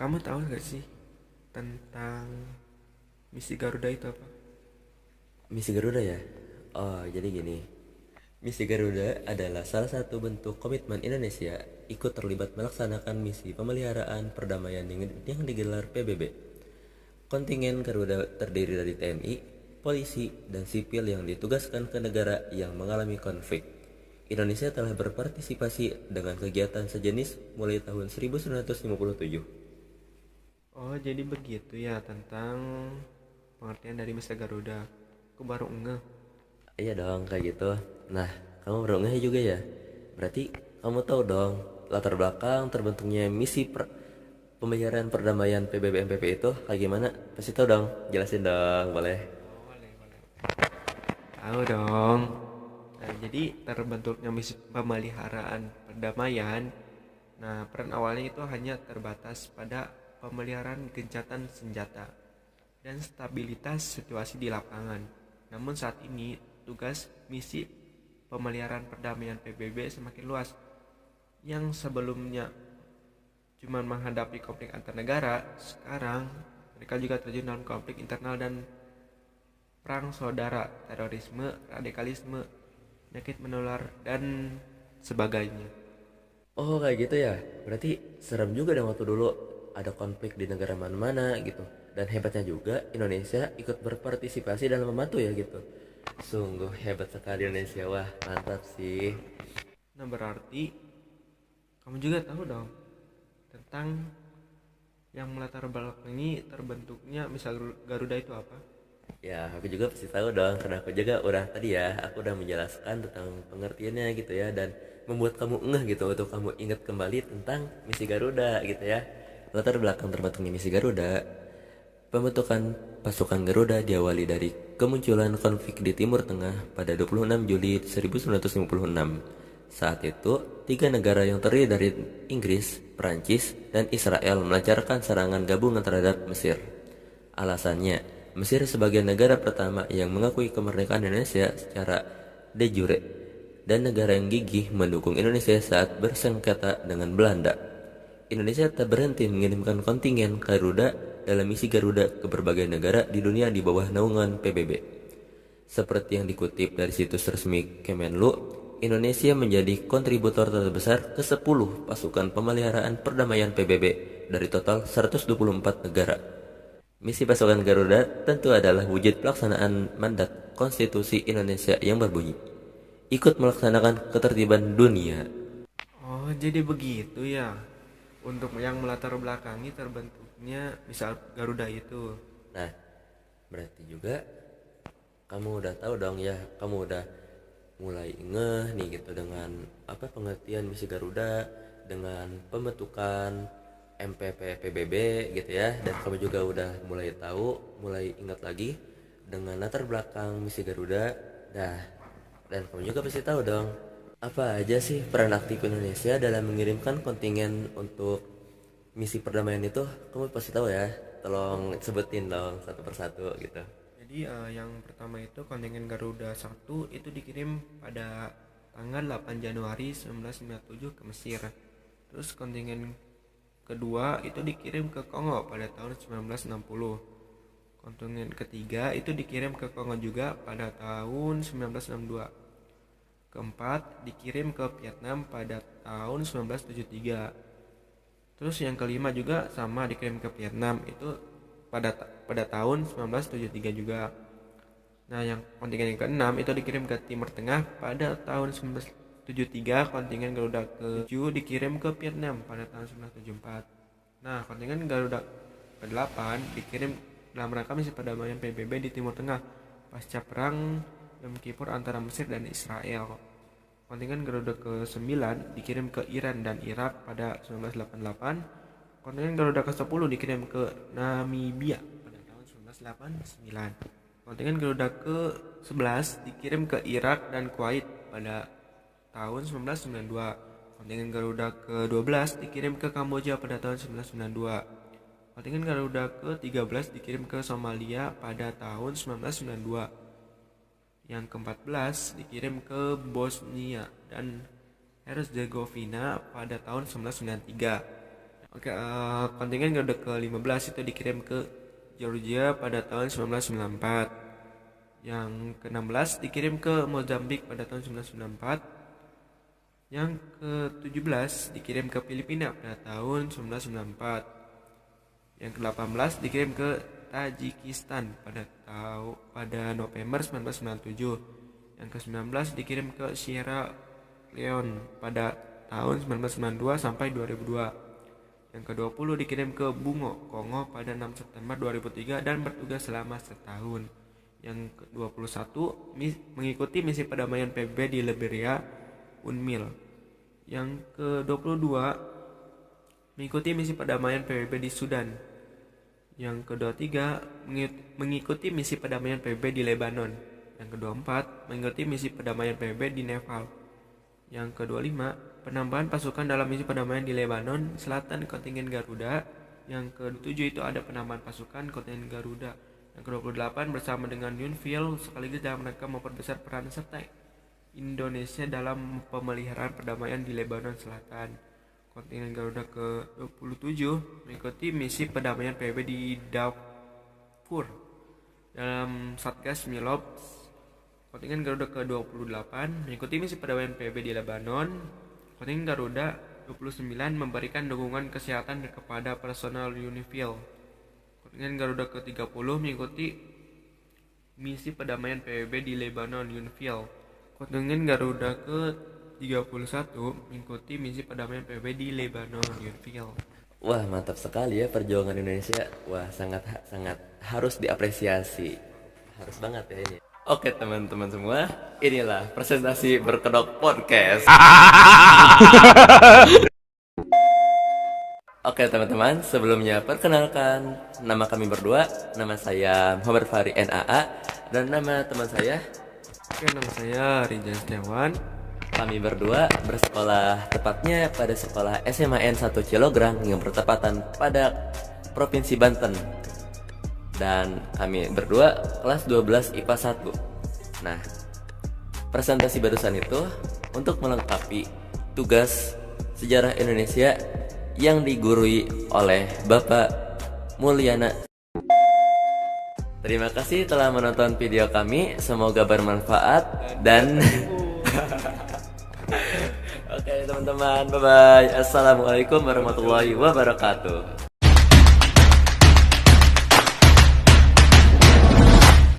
Kamu tahu gak sih tentang misi Garuda itu apa? Misi Garuda ya? Oh, jadi gini. Misi Garuda adalah salah satu bentuk komitmen Indonesia ikut terlibat melaksanakan misi pemeliharaan perdamaian yang digelar PBB. Kontingen Garuda terdiri dari TNI, polisi, dan sipil yang ditugaskan ke negara yang mengalami konflik. Indonesia telah berpartisipasi dengan kegiatan sejenis mulai tahun 1957. Oh, jadi begitu ya tentang pengertian dari misi Garuda. Aku baru ngeh. Iya dong, kayak gitu. Nah, kamu berengah juga ya? Berarti kamu tahu dong latar belakang terbentuknya pemeliharaan perdamaian PBB MPP itu kayak gimana? Pasti tahu dong. Jelasin dong, boleh. Tahu dong. Nah, jadi terbentuknya misi pemeliharaan perdamaian. Nah, peran awalnya itu hanya terbatas pada pemeliharaan gencatan senjata dan stabilitas situasi di lapangan. Namun saat ini tugas misi pemeliharaan perdamaian PBB semakin luas. Yang sebelumnya cuma menghadapi konflik antar negara, sekarang mereka juga terjun dalam konflik internal dan perang saudara, terorisme, radikalisme, penyakit menular, dan sebagainya. Oh, kayak gitu ya. Berarti serem juga dong waktu dulu ada konflik di negara mana-mana gitu. Dan hebatnya juga Indonesia ikut berpartisipasi dalam membantu ya gitu. Sungguh hebat sekali Indonesia. Wah, mantap sih. Nah, berarti kamu juga tahu dong tentang yang melatar belakangi terbentuknya misal Garuda itu apa? Ya, aku juga pasti tahu dong, karena aku juga udah tadi ya, aku udah menjelaskan tentang pengertiannya gitu ya, dan membuat kamu ngeh gitu untuk kamu ingat kembali tentang misi Garuda gitu ya. Latar belakang terbentuknya misi Garuda, pembentukan pasukan Garuda diawali dari kemunculan konflik di Timur Tengah pada 26 Juli 1956. Saat itu, tiga negara yang terdiri dari Inggris, Prancis, dan Israel melancarkan serangan gabungan terhadap Mesir. Alasannya, Mesir sebagai negara pertama yang mengakui kemerdekaan Indonesia secara de jure dan negara yang gigih mendukung Indonesia saat bersengketa dengan Belanda. Indonesia tak berhenti mengirimkan kontingen Garuda dalam misi Garuda ke berbagai negara di dunia di bawah naungan PBB. Seperti yang dikutip dari situs resmi Kemenlu, Indonesia menjadi kontributor terbesar ke-10 pasukan pemeliharaan perdamaian PBB dari total 124 negara. Misi pasukan Garuda tentu adalah wujud pelaksanaan mandat konstitusi Indonesia yang berbunyi, ikut melaksanakan ketertiban dunia. Oh, jadi begitu ya. Untuk yang melatar belakangi terbentuknya misal Garuda itu. Nah, berarti juga kamu udah tahu dong ya, kamu udah mulai ngeh nih gitu dengan apa pengertian misi Garuda, dengan pembentukan MPP PBB gitu ya, dan kamu juga udah mulai tahu, mulai ingat lagi dengan latar belakang misi Garuda. Dah, dan kamu juga pasti tahu dong apa aja sih peran aktif Indonesia dalam mengirimkan kontingen untuk misi perdamaian itu. Kamu pasti tahu ya, tolong sebutin dong satu persatu gitu. Jadi yang pertama itu kontingen Garuda 1 itu dikirim pada tanggal 8 Januari 1997 ke Mesir. Terus kontingen kedua itu dikirim ke Kongo pada tahun 1960. Kontingen ketiga itu dikirim ke Kongo juga pada tahun 1962. Keempat dikirim ke Vietnam pada tahun 1973. Terus yang kelima juga sama dikirim ke Vietnam itu pada tahun 1973 juga. Nah, yang kontingen yang keenam itu dikirim ke Timur Tengah pada tahun 1973. Kontingen Garuda ke-7 dikirim ke Vietnam pada tahun 1974. Nah, kontingen Garuda ke-8 dikirim dalam rangka misi perdamaian PBB di Timur Tengah pasca perang Yom Kippur antara Mesir dan Israel. Kontingen Garuda ke-9 dikirim ke Iran dan Irak pada 1988. Kontingen Garuda ke-10 dikirim ke Namibia pada tahun 1989. Kontingen Garuda ke-11 dikirim ke Irak dan Kuwait pada tahun 1992. Kontingen Garuda ke-12 dikirim ke Kamboja pada tahun 1992. Kontingen Garuda ke-13 dikirim ke Somalia pada tahun 1992. Yang ke-14 dikirim ke Bosnia dan Herzegovina pada tahun 1993. Oke, kontingen Garuda ke-15 itu dikirim ke Georgia pada tahun 1994. Yang ke-16 dikirim ke Mozambik pada tahun 1994. Yang ke-17 dikirim ke Filipina pada tahun 1994. Yang ke-18 dikirim ke Tajikistan pada November 1997. Yang ke-19 dikirim ke Sierra Leone pada tahun 1992 sampai 2002. Yang ke-20 dikirim ke Bungo, Kongo pada 6 September 2003 dan bertugas selama setahun. Yang ke-21 mengikuti misi perdamaian PBB di Liberia, UNMIL. Yang ke-22 mengikuti misi perdamaian PBB di Sudan. Yang ke-23 mengikuti misi perdamaian PBB di Lebanon. Yang ke-24 mengikuti misi perdamaian PBB di Nepal. Yang ke-25 penambahan pasukan dalam misi perdamaian di Lebanon Selatan kontingen Garuda. Yang ke-7 itu ada penambahan pasukan kontingen Garuda. Yang ke-28 bersama dengan UNFIL sekaligus dalam rangka memperbesar peran serta Indonesia dalam pemeliharaan perdamaian di Lebanon Selatan. Kontingen Garuda ke-27 mengikuti misi perdamaian PBB di Darfur dalam Satgas Milop. Kontingen Garuda ke-28 mengikuti misi perdamaian PBB di Lebanon. Kontingen Garuda 29 memberikan dukungan kesehatan kepada personal UNIFIL. Kontingen Garuda ke-30 mengikuti misi perdamaian PBB di Lebanon UNIFIL. Kontingen Garuda ke-31 mengikuti misi perdamaian PBB di Lebanon UNIFIL. Wah, mantap sekali ya perjuangan Indonesia. Wah, sangat sangat harus diapresiasi. Harus banget ya ini. Oke teman-teman semua, inilah presentasi Berkedok Podcast. Oke teman-teman, sebelumnya perkenalkan nama kami berdua. Nama saya Muhammad Fahri NAA dan nama teman saya. Oke, nama saya Rizal Setiawan. Kami berdua bersekolah tepatnya pada sekolah SMAN 1 Cilograng yang bertepatan pada Provinsi Banten. Dan kami berdua kelas 12 IPA 1. Nah, presentasi barusan itu untuk melengkapi tugas sejarah Indonesia yang digurui oleh Bapak Mulyana. Terima kasih telah menonton video kami, semoga bermanfaat dan Oke teman-teman, bye bye. Assalamualaikum warahmatullahi wabarakatuh.